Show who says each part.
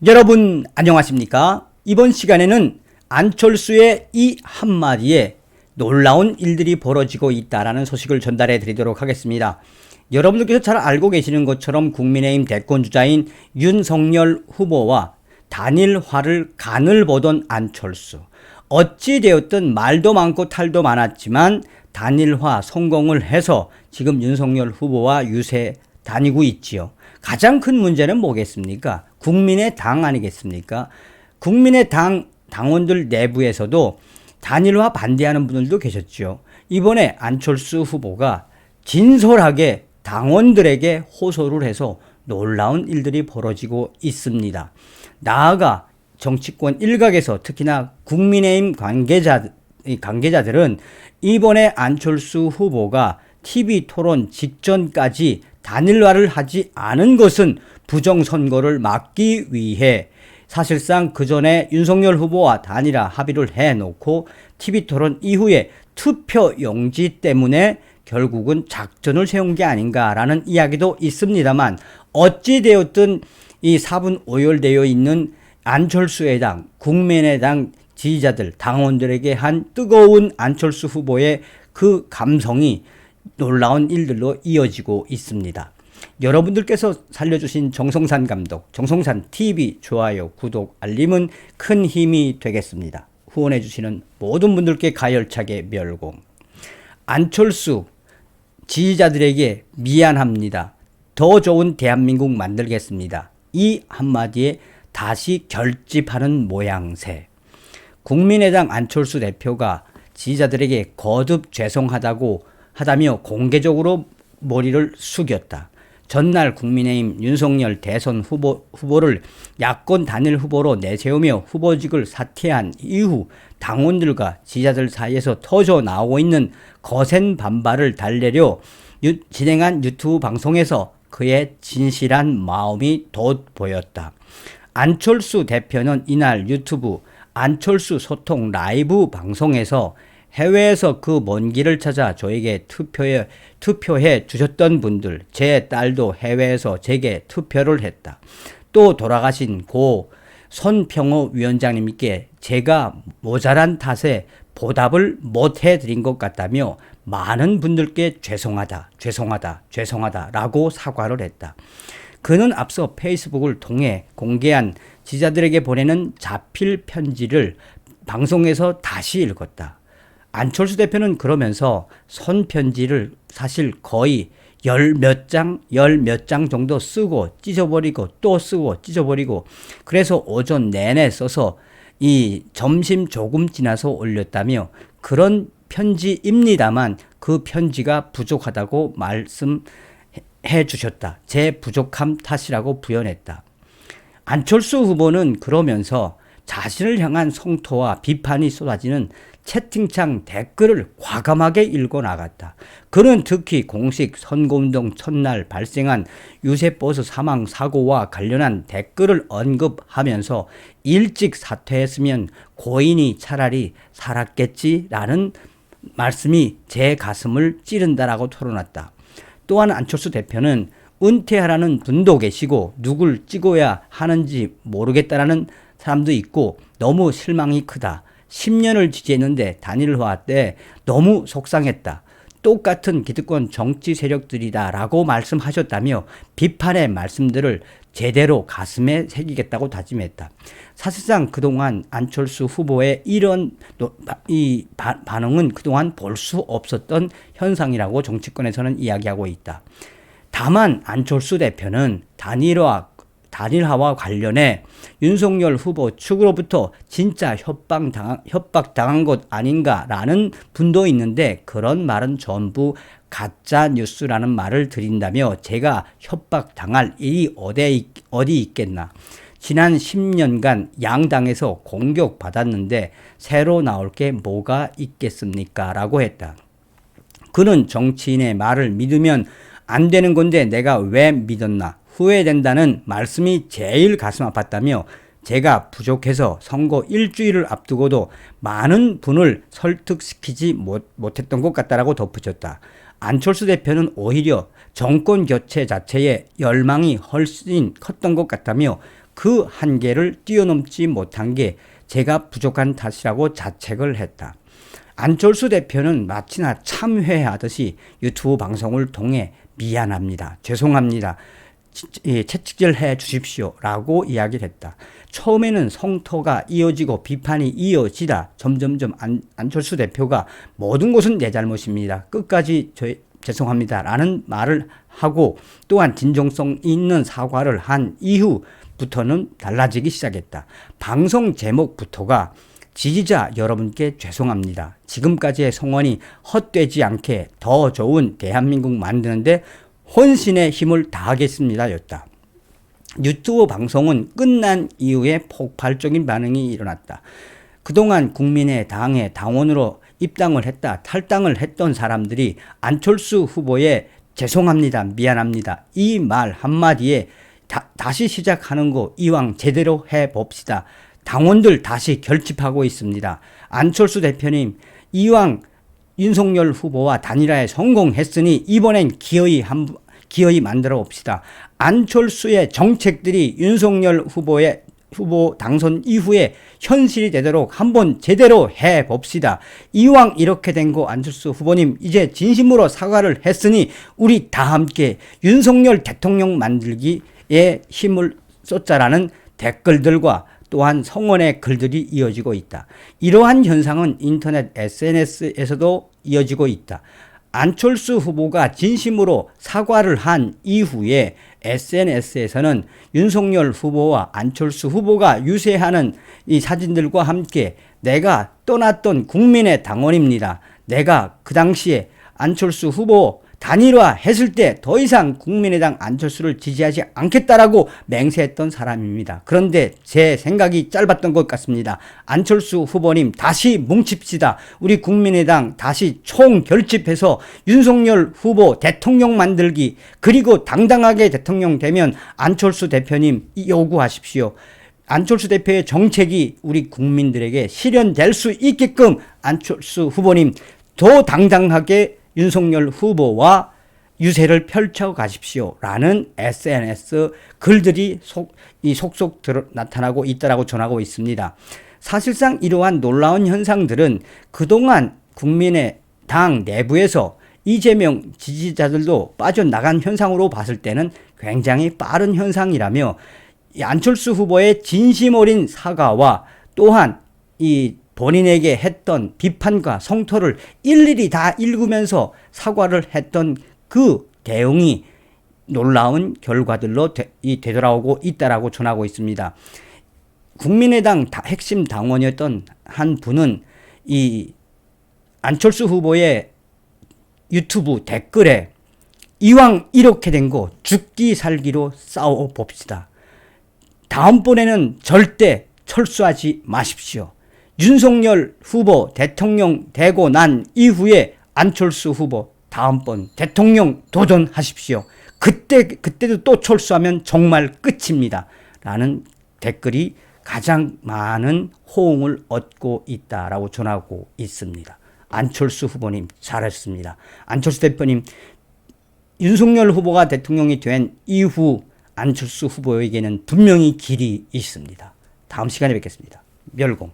Speaker 1: 여러분 안녕하십니까? 이번 시간에는 안철수의 이 한마디에 놀라운 일들이 벌어지고 있다라는 소식을 전달해 드리도록 하겠습니다. 여러분들께서 잘 알고 계시는 것처럼 국민의힘 대권주자인 윤석열 후보와 단일화를 간을 보던 안철수. 어찌되었든 말도 많고 탈도 많았지만 단일화 성공을 해서 지금 윤석열 후보와 유세 다니고 있지요. 가장 큰 문제는 뭐겠습니까? 국민의당 아니겠습니까? 국민의당 당원들 내부에서도 단일화 반대하는 분들도 계셨죠. 이번에 안철수 후보가 진솔하게 당원들에게 호소를 해서 놀라운 일들이 벌어지고 있습니다. 나아가 정치권 일각에서 특히나 국민의힘 관계자들은 이번에 안철수 후보가 TV 토론 직전까지 단일화를 하지 않은 것은 부정선거를 막기 위해 사실상 그 전에 윤석열 후보와 단일화 합의를 해놓고 TV토론 이후에 투표 용지 때문에 결국은 작전을 세운 게 아닌가라는 이야기도 있습니다만 어찌되었든 이 4분 오열되어 있는 안철수의 당, 국민의당 지지자들, 당원들에게 한 뜨거운 안철수 후보의 그 감성이 놀라운 일들로 이어지고 있습니다. 여러분들께서 살려주신 정성산 감독, 정성산 TV 좋아요, 구독, 알림은 큰 힘이 되겠습니다. 후원해주시는 모든 분들께 가열차게 멸공. 안철수 지지자들에게 미안합니다. 더 좋은 대한민국 만들겠습니다. 이 한마디에 다시 결집하는 모양새. 국민의당 안철수 대표가 지지자들에게 거듭 죄송하다며 공개적으로 머리를 숙였다. 전날 국민의힘 윤석열 대선 후보를 야권 단일 후보로 내세우며 후보직을 사퇴한 이후 당원들과 지지자들 사이에서 터져 나오고 있는 거센 반발을 달래려 진행한 유튜브 방송에서 그의 진실한 마음이 돋보였다. 안철수 대표는 이날 유튜브 안철수 소통 라이브 방송에서 해외에서 그 먼 길을 찾아 저에게 투표해 주셨던 분들, 제 딸도 해외에서 제게 투표를 했다. 또 돌아가신 고 손평호 위원장님께 제가 모자란 탓에 보답을 못 해드린 것 같다며 많은 분들께 죄송하다라고 사과를 했다. 그는 앞서 페이스북을 통해 공개한 지지자들에게 보내는 자필 편지를 방송에서 다시 읽었다. 안철수 대표는 그러면서 손편지를 사실 거의 열 몇 장 정도 쓰고 찢어버리고 또 쓰고 찢어버리고 그래서 오전 내내 써서 이 점심 조금 지나서 올렸다며 그런 편지입니다만 그 편지가 부족하다고 말씀해 주셨다. 제 부족함 탓이라고 부연했다. 안철수 후보는 그러면서 자신을 향한 성토와 비판이 쏟아지는 채팅창 댓글을 과감하게 읽어나갔다. 그는 특히 공식 선거운동 첫날 발생한 유세버스 사망 사고와 관련한 댓글을 언급하면서 일찍 사퇴했으면 고인이 차라리 살았겠지라는 말씀이 제 가슴을 찌른다라고 토론했다. 또한 안철수 대표는 은퇴하라는 분도 계시고 누굴 찍어야 하는지 모르겠다라는 사람도 있고 너무 실망이 크다. 10년을 지지했는데 단일화 때 너무 속상했다. 똑같은 기득권 정치 세력들이다라고 말씀하셨다며 비판의 말씀들을 제대로 가슴에 새기겠다고 다짐했다. 사실상 그동안 안철수 후보의 이런 반응은 그동안 볼 수 없었던 현상이라고 정치권에서는 이야기하고 있다. 다만 안철수 대표는 단일화와 관련해 윤석열 후보 측으로부터 진짜 협박당한 것 아닌가라는 분도 있는데 그런 말은 전부 가짜 뉴스라는 말을 드린다며 제가 협박당할 일이 어디 있겠나. 지난 10년간 양당에서 공격받았는데 새로 나올 게 뭐가 있겠습니까? 라고 했다. 그는 정치인의 말을 믿으면 안 되는 건데 내가 왜 믿었나. 후회된다는 말씀이 제일 가슴 아팠다며 제가 부족해서 선거 일주일을 앞두고도 많은 분을 설득시키지 못했던 것 같다라고 덧붙였다. 안철수 대표는 오히려 정권 교체 자체에 열망이 훨씬 컸던 것 같다며 그 한계를 뛰어넘지 못한 게 제가 부족한 탓이라고 자책을 했다. 안철수 대표는 마치나 참회하듯이 유튜브 방송을 통해 미안합니다. 죄송합니다. 채찍질해 주십시오. 라고 이야기를 했다. 처음에는 성토가 이어지고 비판이 이어지다 점점점 안철수 대표가 모든 것은 내 잘못입니다. 끝까지 죄송합니다. 라는 말을 하고 또한 진정성 있는 사과를 한 이후부터는 달라지기 시작했다. 방송 제목부터가 지지자 여러분께 죄송합니다. 지금까지의 성원이 헛되지 않게 더 좋은 대한민국 만드는데 혼신의 힘을 다하겠습니다. 였다. 유튜브 방송은 끝난 이후에 폭발적인 반응이 일어났다. 그동안 국민의당의 당원으로 입당을 했다, 탈당을 했던 사람들이 안철수 후보의 죄송합니다, 미안합니다 이 말 한마디에 다시 시작하는 거 이왕 제대로 해봅시다. 당원들 다시 결집하고 있습니다. 안철수 대표님, 이왕 윤석열 후보와 단일화에 성공했으니 이번엔 기어이 만들어 봅시다. 안철수의 정책들이 윤석열 후보 당선 이후에 현실이 되도록 한번 제대로 해봅시다. 이왕 이렇게 된 거 안철수 후보님 이제 진심으로 사과를 했으니 우리 다 함께 윤석열 대통령 만들기에 힘을 쏟자라는 댓글들과 또한 성원의 글들이 이어지고 있다. 이러한 현상은 인터넷 SNS에서도 이어지고 있다. 안철수 후보가 진심으로 사과를 한 이후에 SNS에서는 윤석열 후보와 안철수 후보가 유세하는 이 사진들과 함께 내가 떠났던 국민의 당원입니다. 내가 그 당시에 안철수 후보 단일화 했을 때 더 이상 국민의당 안철수를 지지하지 않겠다라고 맹세했던 사람입니다. 그런데 제 생각이 짧았던 것 같습니다. 안철수 후보님 다시 뭉칩시다. 우리 국민의당 다시 총결집해서 윤석열 후보 대통령 만들기, 그리고 당당하게 대통령 되면 안철수 대표님 요구하십시오. 안철수 대표의 정책이 우리 국민들에게 실현될 수 있게끔 안철수 후보님 더 당당하게 윤석열 후보와 유세를 펼쳐 가십시오. 라는 SNS 글들이 속속 나타나고 있다라고 전하고 있습니다. 사실상 이러한 놀라운 현상들은 그동안 국민의당 내부에서 이재명 지지자들도 빠져나간 현상으로 봤을 때는 굉장히 빠른 현상이라며 안철수 후보의 진심 어린 사과와 또한 이 본인에게 했던 비판과 성토를 일일이 다 읽으면서 사과를 했던 그 대응이 놀라운 결과들로 되돌아오고 있다라고 전하고 있습니다. 국민의당 핵심 당원이었던 한 분은 이 안철수 후보의 유튜브 댓글에 이왕 이렇게 된 거 죽기 살기로 싸워 봅시다. 다음번에는 절대 철수하지 마십시오. 윤석열 후보 대통령 되고 난 이후에 안철수 후보 다음번 대통령 도전하십시오. 그때도 또 철수하면 정말 끝입니다. 라는 댓글이 가장 많은 호응을 얻고 있다라고 전하고 있습니다. 안철수 후보님 잘했습니다. 안철수 대표님, 윤석열 후보가 대통령이 된 이후 안철수 후보에게는 분명히 길이 있습니다. 다음 시간에 뵙겠습니다. 멸공.